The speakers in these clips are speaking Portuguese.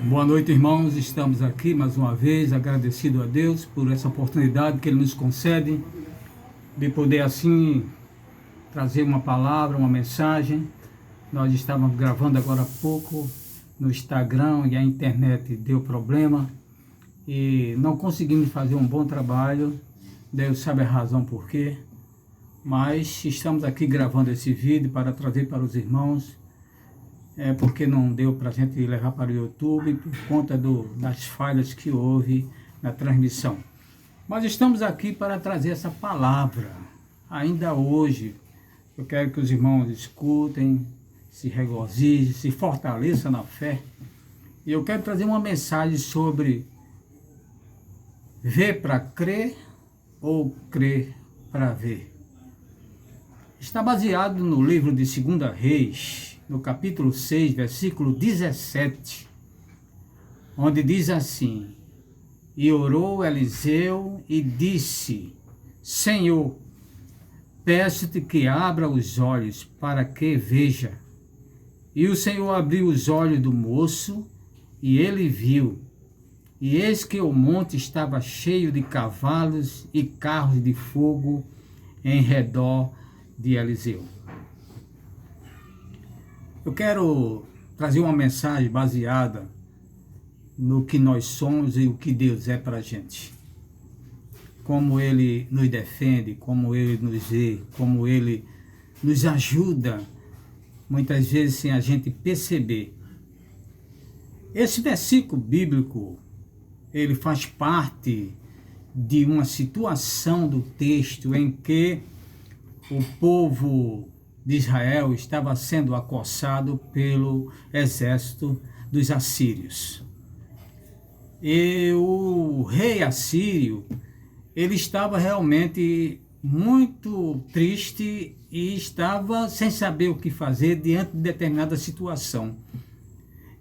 Boa noite, irmãos. Estamos aqui mais uma vez, agradecido a Deus por essa oportunidade que Ele nos concede de poder assim trazer uma palavra, uma mensagem. Nós estávamos gravando agora há pouco no Instagram e a internet deu problema e não conseguimos fazer um bom trabalho. Deus sabe a razão por quê, mas estamos aqui gravando esse vídeo para trazer para os irmãos. Porque não deu para a gente levar para o YouTube por conta das falhas que houve na transmissão. Mas estamos aqui para trazer essa palavra. Ainda hoje, eu quero que os irmãos escutem, se regozijem, se fortaleçam na fé. E eu quero trazer uma mensagem sobre ver para crer ou crer para ver. Está baseado no livro de 2 Reis, no capítulo 6, versículo 17, onde diz assim: E orou Eliseu e disse: Senhor, peço-te que abra os olhos para que veja. E o Senhor abriu os olhos do moço, e ele viu. E eis que o monte estava cheio de cavalos e carros de fogo em redor de Eliseu. Eu quero trazer uma mensagem baseada no que nós somos e o que Deus é para a gente. Como Ele nos defende, como Ele nos vê, como Ele nos ajuda, muitas vezes sem a gente perceber. Esse versículo bíblico, ele faz parte de uma situação do texto em que o povo de Israel estava sendo acossado pelo exército dos assírios. E o rei assírio, ele estava realmente muito triste e estava sem saber o que fazer diante de determinada situação.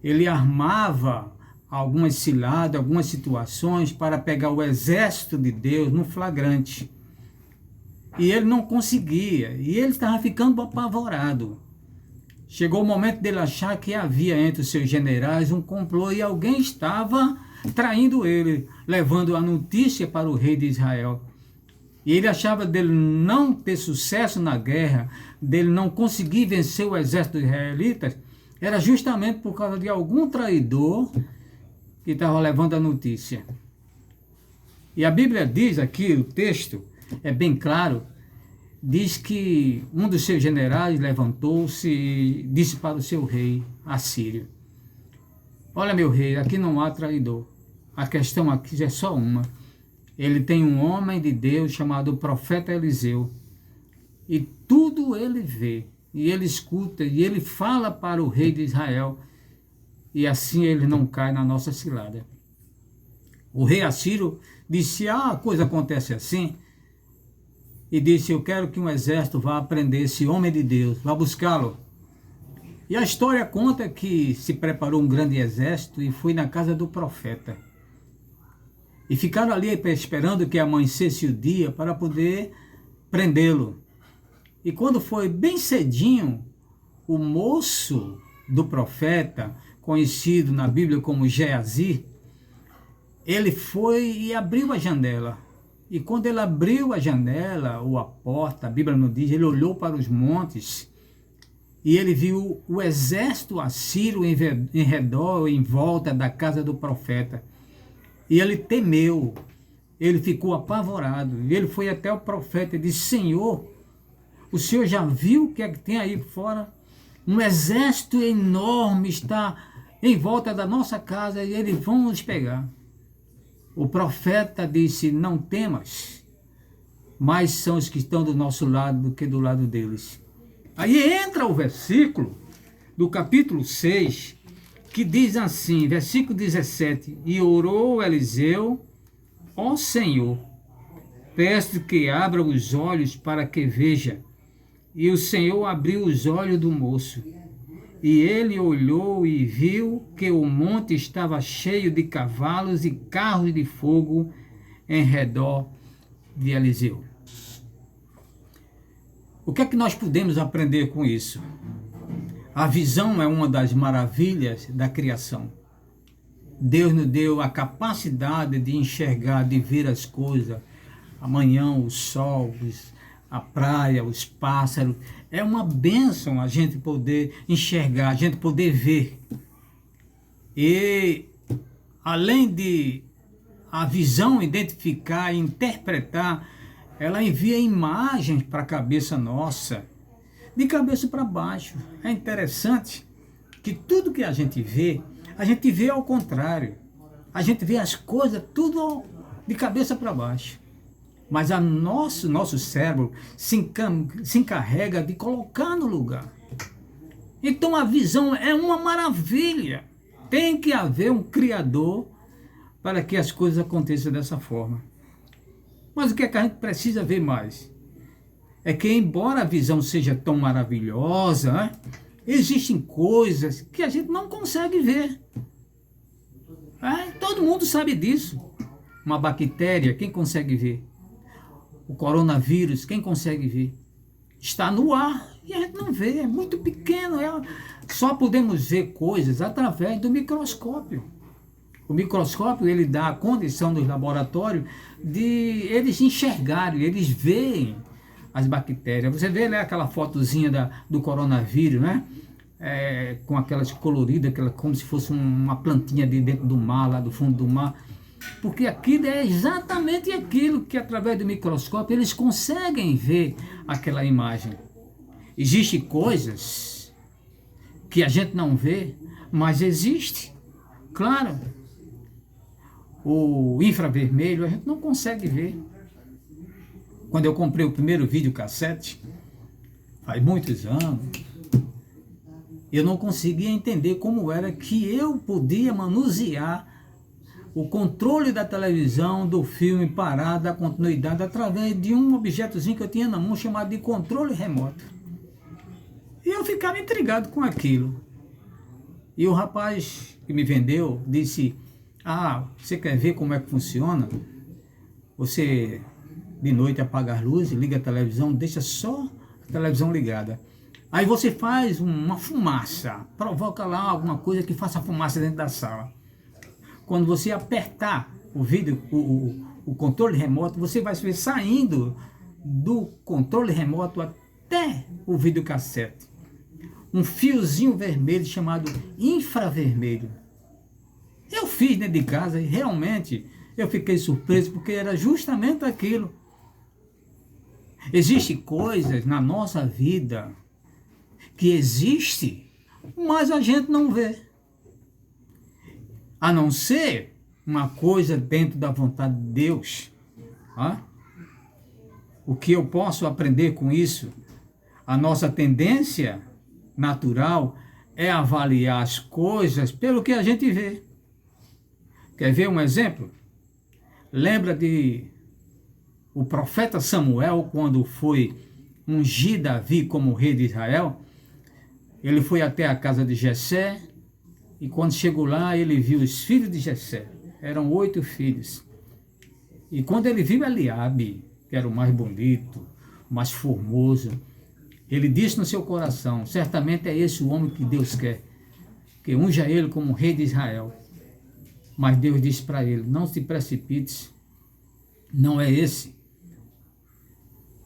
Ele armava algumas ciladas, algumas situações para pegar o exército de Deus no flagrante. E ele não conseguia, e ele estava ficando apavorado. Chegou o momento dele achar que havia entre os seus generais um complô e alguém estava traindo ele, levando a notícia para o rei de Israel. E ele achava dele não ter sucesso na guerra, dele não conseguir vencer o exército dos israelitas, era justamente por causa de algum traidor que estava levando a notícia. E a Bíblia diz aqui, o texto é bem claro, diz que um dos seus generais levantou-se e disse para o seu rei assírio: Olha, meu rei, aqui não há traidor. A questão aqui é só uma. Ele tem um homem de Deus chamado profeta Eliseu. E tudo ele vê, e ele escuta, e ele fala para o rei de Israel. E assim ele não cai na nossa cilada. O rei assírio disse: a coisa acontece assim. e disse: eu quero que um exército vá prender esse homem de Deus, vá buscá-lo. E a história conta que se preparou um grande exército e foi na casa do profeta. E ficaram ali esperando que amanhecesse o dia para poder prendê-lo. E quando foi bem cedinho, o moço do profeta, conhecido na Bíblia como Geazi, ele foi e abriu a janela. E quando ele abriu a janela, ou a porta, a Bíblia não diz, ele olhou para os montes e ele viu o exército assírio em redor, em volta da casa do profeta. E ele temeu, ele ficou apavorado. E ele foi até o profeta e disse: Senhor, o senhor já viu o que é que tem aí fora? Um exército enorme está em volta da nossa casa e eles vão nos pegar. O profeta disse: não temas, mais são os que estão do nosso lado do que do lado deles. Aí entra o versículo do capítulo 6, que diz assim, versículo 17: e orou Eliseu: ó Senhor, peço que abra os olhos para que veja. E o Senhor abriu os olhos do moço, e ele olhou e viu que o monte estava cheio de cavalos e carros de fogo em redor de Eliseu. O que é que nós podemos aprender com isso? A visão é uma das maravilhas da criação. Deus nos deu a capacidade de enxergar, de ver as coisas. Amanhã, o sol, a praia, os pássaros. É uma bênção a gente poder enxergar, a gente poder ver. E além de a visão identificar e interpretar, ela envia imagens para a cabeça nossa, de cabeça para baixo. É interessante que tudo que a gente vê ao contrário. A gente vê as coisas tudo de cabeça para baixo. Mas nosso cérebro se encarrega de colocar no lugar. Então a visão é uma maravilha. Tem que haver um Criador para que as coisas aconteçam dessa forma. Mas o que é que a gente precisa ver mais? É que, embora a visão seja tão maravilhosa, né, existem coisas que a gente não consegue ver. Todo mundo sabe disso. Uma bactéria, quem consegue ver? O coronavírus, quem consegue ver? Está no ar e a gente não vê, é muito pequeno. Só podemos ver coisas através do microscópio. O microscópio, ele dá a condição dos laboratórios de eles enxergarem, eles veem as bactérias. Você vê, né, aquela fotozinha do coronavírus, né? Com aquelas coloridas, como se fosse uma plantinha de dentro do mar, lá do fundo do mar. Porque aquilo é exatamente aquilo que, através do microscópio, eles conseguem ver aquela imagem. Existem coisas que a gente não vê, mas existe. Claro, o infravermelho a gente não consegue ver. Quando eu comprei o primeiro videocassete, faz muitos anos, eu não conseguia entender como era que eu podia manusear o controle da televisão, do filme, parar, da continuidade, através de um objetozinho que eu tinha na mão, chamado de controle remoto. E eu ficava intrigado com aquilo. E o rapaz que me vendeu disse: você quer ver como é que funciona? Você, de noite, apaga as luzes, liga a televisão, deixa só a televisão ligada. Aí você faz uma fumaça, provoca lá alguma coisa que faça fumaça dentro da sala. Quando você apertar o controle remoto, você vai ver saindo do controle remoto até o videocassete um fiozinho vermelho chamado infravermelho. Eu fiz dentro de casa e realmente eu fiquei surpreso, porque era justamente aquilo. Existem coisas na nossa vida que existem, mas a gente não vê. A não ser uma coisa dentro da vontade de Deus. O que eu posso aprender com isso? A nossa tendência natural é avaliar as coisas pelo que a gente vê. Quer ver um exemplo? Lembra de O profeta Samuel, quando foi ungir Davi como rei de Israel, ele foi até a casa de Jessé, e quando chegou lá, ele viu os filhos de Jessé. Eram 8 filhos. E quando ele viu Eliabe, que era o mais bonito, o mais formoso, ele disse no seu coração: certamente é esse o homem que Deus quer, que unja ele como rei de Israel. Mas Deus disse para ele: não se precipite, não é esse.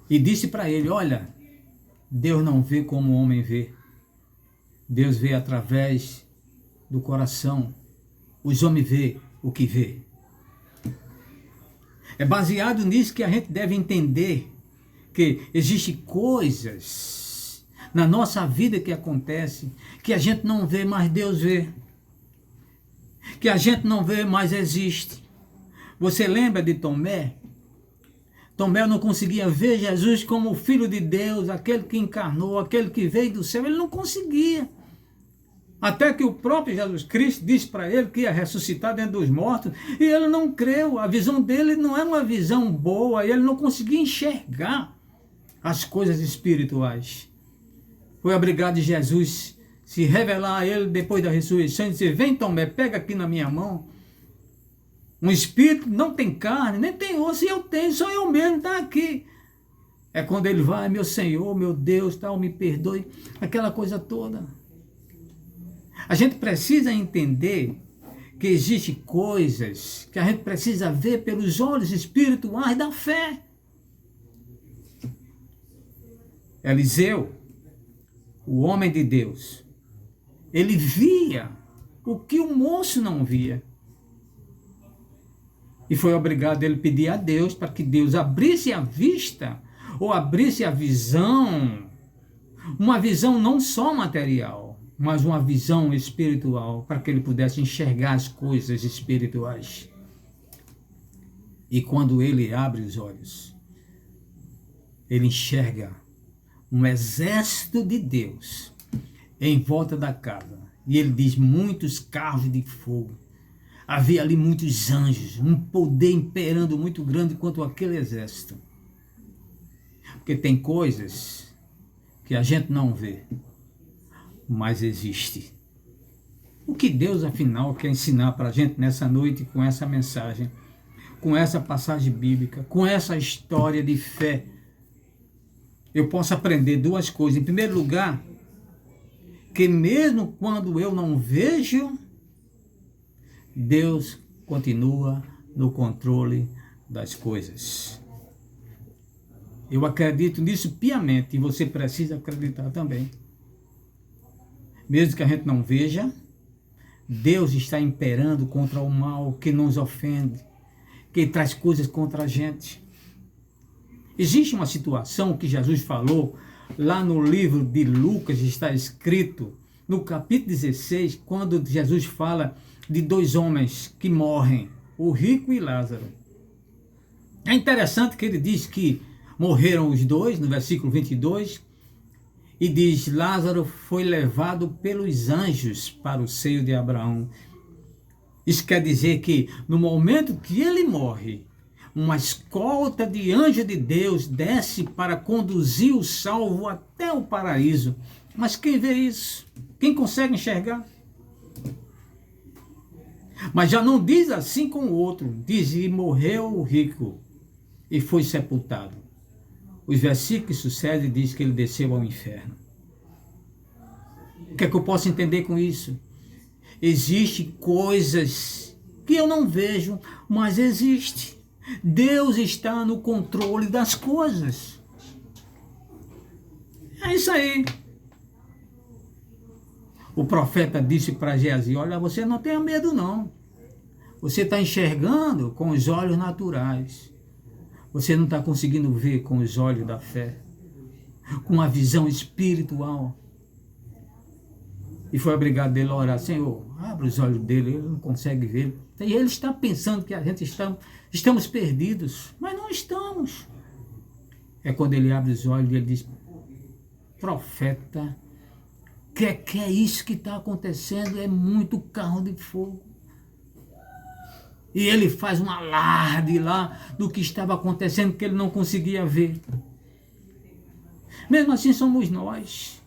E disse para ele: olha, Deus não vê como o homem vê. Deus vê através do coração. Os homens vê o que vê. É baseado nisso que a gente deve entender que existem coisas na nossa vida que acontecem que a gente não vê, mas Deus vê. Que a gente não vê, mas existe. Você lembra de Tomé? Tomé não conseguia ver Jesus como o Filho de Deus, aquele que encarnou, aquele que veio do céu. Ele não conseguia. Até que o próprio Jesus Cristo disse para ele que ia ressuscitar dentro dos mortos, e ele não creu. A visão dele não era uma visão boa, e ele não conseguia enxergar as coisas espirituais. Foi obrigado Jesus se revelar a ele depois da ressurreição e dizer: vem Tomé, pega aqui na minha mão. Um espírito não tem carne, nem tem osso, e eu tenho, sou eu mesmo, está aqui. É quando ele vai: meu Senhor, meu Deus, tal, me perdoe, aquela coisa toda. A gente precisa entender que existem coisas que a gente precisa ver pelos olhos espirituais da fé. Eliseu, o homem de Deus, ele via o que o moço não via. E foi obrigado ele pedir a Deus para que Deus abrisse a vista, ou abrisse a visão, uma visão não só material, mas uma visão espiritual, para que ele pudesse enxergar as coisas espirituais. E quando ele abre os olhos, ele enxerga um exército de Deus em volta da casa. E ele diz: muitos carros de fogo. Havia ali muitos anjos, um poder imperando muito grande quanto aquele exército. Porque tem coisas que a gente não vê, mas existe. O que Deus, afinal, quer ensinar para a gente nessa noite com essa mensagem, com essa passagem bíblica, com essa história de fé? Eu posso aprender 2 coisas. Em primeiro lugar, que mesmo quando eu não vejo, Deus continua no controle das coisas. Eu acredito nisso piamente, e você precisa acreditar também. Mesmo que a gente não veja, Deus está imperando contra o mal que nos ofende, que traz coisas contra a gente. Existe uma situação que Jesus falou lá no livro de Lucas, está escrito no capítulo 16, quando Jesus fala de 2 homens que morrem, o rico e Lázaro. É interessante que ele diz que morreram os 2, no versículo 22, e diz: Lázaro foi levado pelos anjos para o seio de Abraão. Isso quer dizer que no momento que ele morre, uma escolta de anjos de Deus desce para conduzir o salvo até o paraíso. Mas quem vê isso? Quem consegue enxergar? Mas já não diz assim com o outro. Diz: e morreu o rico e foi sepultado. Os versículos que sucedem diz que ele desceu ao inferno. O que é que eu posso entender com isso? Existem coisas que eu não vejo, mas existe. Deus está no controle das coisas. É isso aí. O profeta disse para Geazi: olha, você não tenha medo não. Você está enxergando com os olhos naturais. Você não está conseguindo ver com os olhos da fé, com a visão espiritual. E foi obrigado dele a orar: Senhor, abre os olhos dele, ele não consegue ver. E ele está pensando que a gente estamos perdidos, mas não estamos. É quando ele abre os olhos e ele diz: profeta, que é isso que está acontecendo? É muito carro de fogo. E ele faz um alarde lá do que estava acontecendo, que ele não conseguia ver. Mesmo assim somos nós.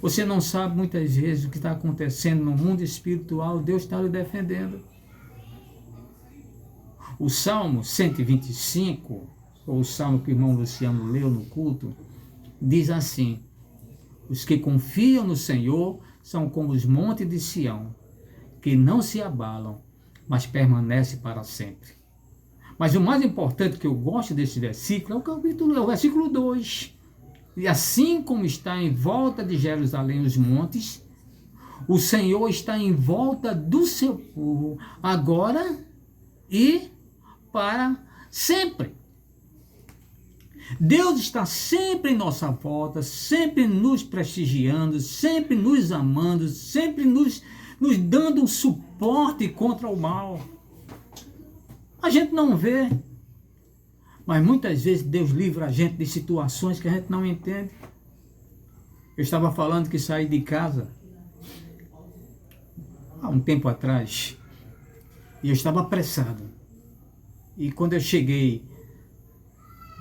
Você não sabe muitas vezes o que está acontecendo no mundo espiritual, Deus está lhe defendendo. O Salmo 125, ou o Salmo que o irmão Luciano leu no culto, diz assim: os que confiam no Senhor são como os montes de Sião, que não se abalam, mas permanecem para sempre. Mas o mais importante que eu gosto desse versículo é o versículo 2. E assim como está em volta de Jerusalém os montes, o Senhor está em volta do seu povo, agora e para sempre. Deus está sempre em nossa volta, sempre nos prestigiando, sempre nos amando, sempre nos dando um suporte contra o mal. A gente não vê, mas muitas vezes Deus livra a gente de situações que a gente não entende. Eu estava falando que saí de casa há um tempo atrás e eu estava apressado. E quando eu cheguei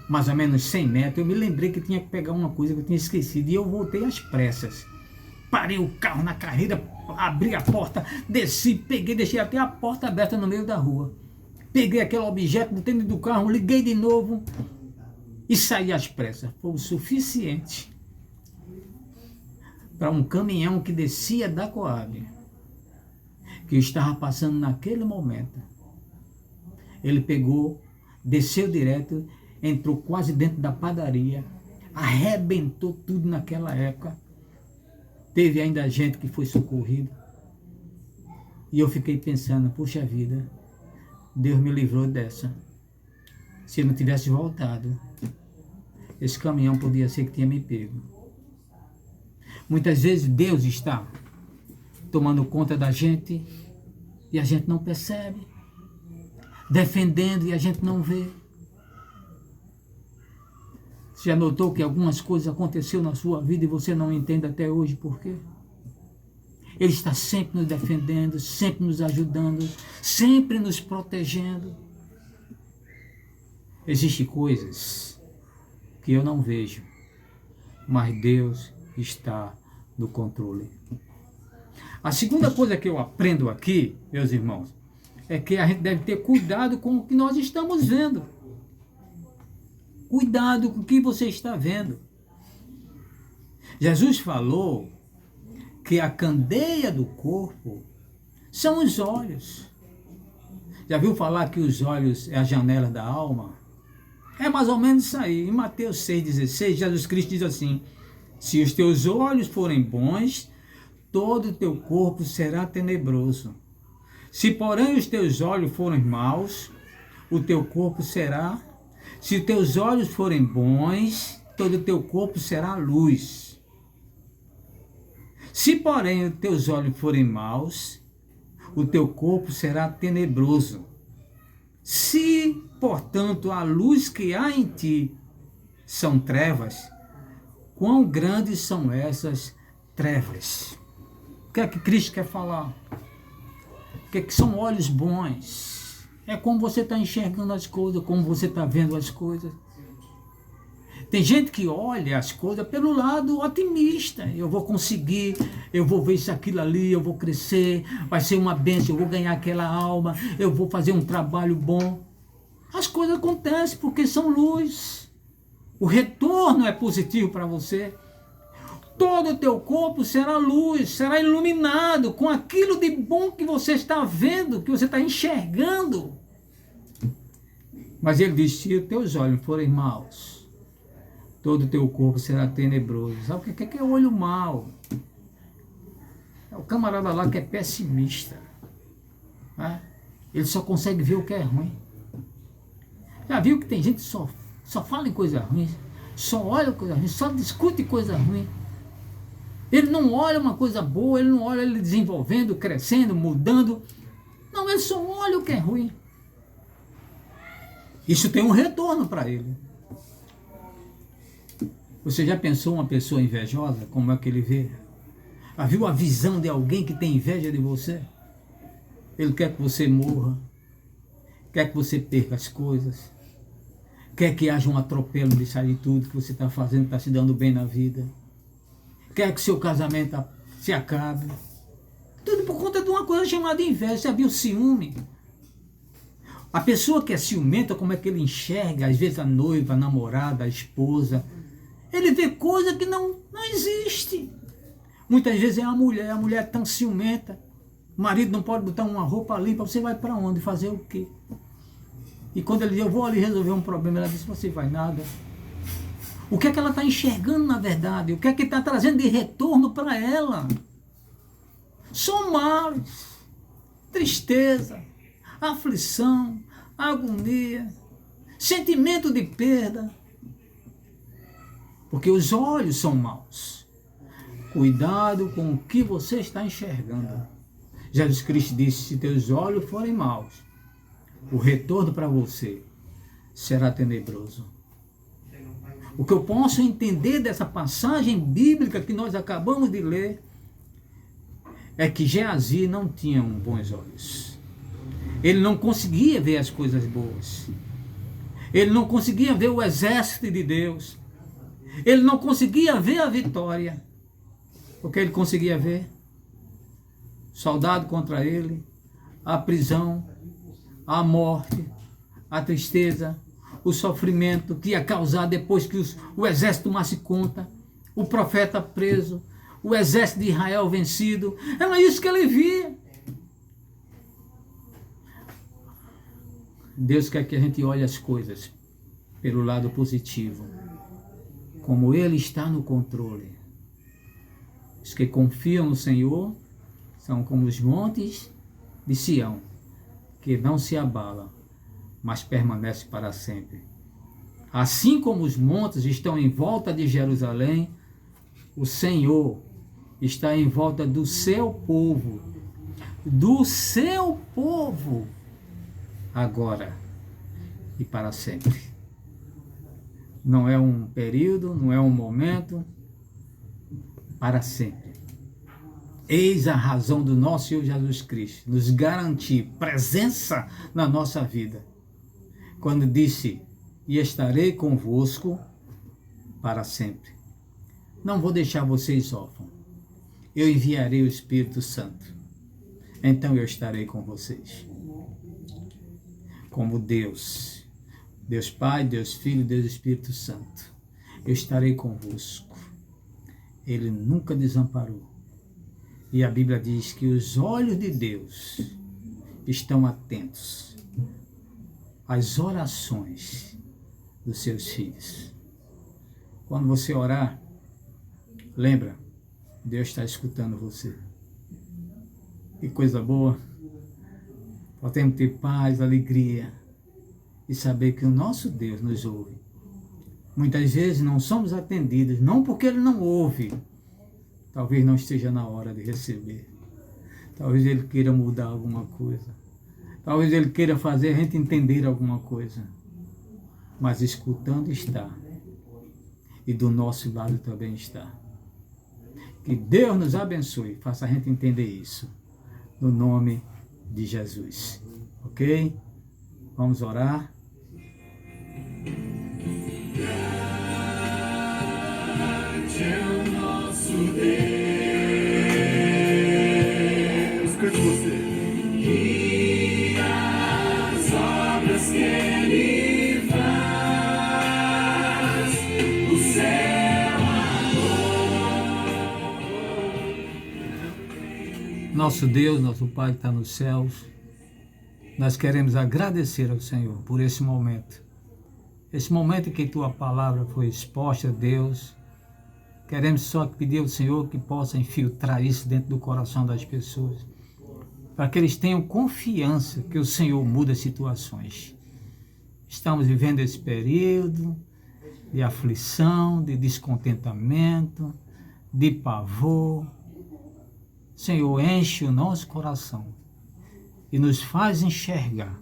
mais ou menos 100 metros, eu me lembrei que tinha que pegar uma coisa que eu tinha esquecido e eu voltei às pressas. Parei o carro na carreira, abri a porta, desci, peguei, deixei até a porta aberta no meio da rua. Peguei aquele objeto do tênis do carro, liguei de novo e saí às pressas. Foi o suficiente para um caminhão que descia da Coab, que eu estava passando naquele momento. Ele pegou, desceu direto, entrou quase dentro da padaria, arrebentou tudo naquela época. Teve ainda gente que foi socorrido. E eu fiquei pensando, puxa vida, Deus me livrou dessa. Se eu não tivesse voltado, esse caminhão podia ser que tinha me pego. Muitas vezes Deus está tomando conta da gente e a gente não percebe, defendendo e a gente não vê. Você já notou que algumas coisas aconteceram na sua vida e você não entende até hoje por quê? Ele está sempre nos defendendo, sempre nos ajudando, sempre nos protegendo. Existem coisas que eu não vejo, mas Deus está no controle. A segunda coisa que eu aprendo aqui, meus irmãos, é que a gente deve ter cuidado com o que nós estamos vendo. Cuidado com o que você está vendo. Jesus falou que a candeia do corpo são os olhos. Já viu falar que os olhos é a janela da alma? É mais ou menos isso aí. Em Mateus 6,16, Jesus Cristo diz assim: se os teus olhos forem bons, todo o teu corpo será tenebroso. Se porém os teus olhos forem maus, o teu corpo será... Se teus olhos forem bons, todo o teu corpo será luz. Se, porém, os teus olhos forem maus, o teu corpo será tenebroso. Se, portanto, a luz que há em ti são trevas, quão grandes são essas trevas? O que é que Cristo quer falar? O que é que são olhos bons? É como você está enxergando as coisas, como você está vendo as coisas. Tem gente que olha as coisas pelo lado otimista. Eu vou conseguir, eu vou ver isso, aquilo ali, eu vou crescer, vai ser uma bênção, eu vou ganhar aquela alma, eu vou fazer um trabalho bom. As coisas acontecem porque são luz. O retorno é positivo para você. Todo o teu corpo será luz, será iluminado com aquilo de bom que você está vendo, que você está enxergando. Mas ele diz, se os teus olhos forem maus, todo o teu corpo será tenebroso. Sabe o que é olho mau? É o camarada lá que é pessimista. Né? Ele só consegue ver o que é ruim. Já viu que tem gente que só fala em coisa ruim, só olha coisa ruim, só discute coisa ruim. Ele não olha uma coisa boa, ele não olha ele desenvolvendo, crescendo, mudando. Não, ele só olha o que é ruim. Isso tem um retorno para ele. Você já pensou uma pessoa invejosa, como é que ele vê? Já viu a visão de alguém que tem inveja de você? Ele quer que você morra. quer que você perca as coisas, quer que haja um atropelo de tudo que você está fazendo, está se dando bem na vida, quer que seu casamento se acabe. Tudo por conta de uma coisa chamada inveja. Você viu o ciúme? A pessoa que é ciumenta, como é que ele enxerga, às vezes a noiva, a namorada, a esposa, ele vê coisa que não existe. Muitas vezes é a mulher tão ciumenta, o marido não pode botar uma roupa limpa, você vai para onde? Fazer o quê? E quando ele diz, eu vou ali resolver um problema, ela diz, você vai nada. O que é que ela está enxergando na verdade? O que é que está trazendo de retorno para ela? São males, tristeza, aflição, agonia, sentimento de perda. Porque os olhos são maus. Cuidado com o que você está enxergando. Jesus Cristo disse, se teus olhos forem maus, o retorno para você será tenebroso. O que eu posso entender dessa passagem bíblica que nós acabamos de ler é que Geazi não tinha bons olhos. Ele não conseguia ver as coisas boas. Ele não conseguia ver o exército de Deus. Ele não conseguia ver a vitória. O que ele conseguia ver? Soldado contra ele, a prisão, a morte, a tristeza, o sofrimento que ia causar depois que o exército tomasse conta, o profeta preso, o exército de Israel vencido. Era isso que ele via. Deus quer que a gente olhe as coisas pelo lado positivo, como Ele está no controle. Os que confiam no Senhor são como os montes de Sião, que não se abalam, mas permanecem para sempre. Assim como os montes estão em volta de Jerusalém, o Senhor está em volta do seu povo, agora e para sempre. Não é um período, não é um momento, para sempre. Eis a razão do nosso Senhor Jesus Cristo, nos garantir presença na nossa vida. Quando disse, e estarei convosco para sempre. Não vou deixar vocês órfãos. Eu enviarei o Espírito Santo. Então eu estarei com vocês. Como Deus. Deus Pai, Deus Filho, Deus Espírito Santo. Eu estarei convosco. Ele nunca desamparou. E a Bíblia diz que os olhos de Deus estão atentos às orações dos seus filhos. Quando você orar, lembra, Deus está escutando você. Que coisa boa. Podemos ter paz, alegria e saber que o nosso Deus nos ouve. Muitas vezes não somos atendidos, não porque Ele não ouve, talvez não esteja na hora de receber. Talvez Ele queira mudar alguma coisa. Talvez Ele queira fazer a gente entender alguma coisa. Mas escutando está. E do nosso lado também está. Que Deus nos abençoe, faça a gente entender isso. No nome de Jesus. Ok? Vamos orar. Deus, cante você. E as obras que Ele faz, o céu Nosso Deus, nosso Pai que está nos céus, nós queremos agradecer ao Senhor por esse momento. Esse momento em que Tua palavra foi exposta, Deus. Queremos só pedir ao Senhor que possa infiltrar isso dentro do coração das pessoas, para que eles tenham confiança que o Senhor muda situações. Estamos vivendo esse período de aflição, de descontentamento, de pavor. Senhor, enche o nosso coração e nos faz enxergar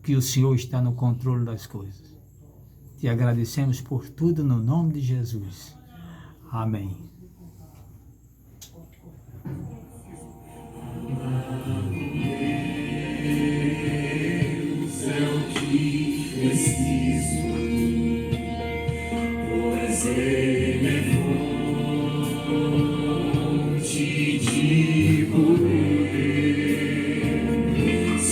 que o Senhor está no controle das coisas. Te agradecemos por tudo no nome de Jesus. Amém. Deus fazer.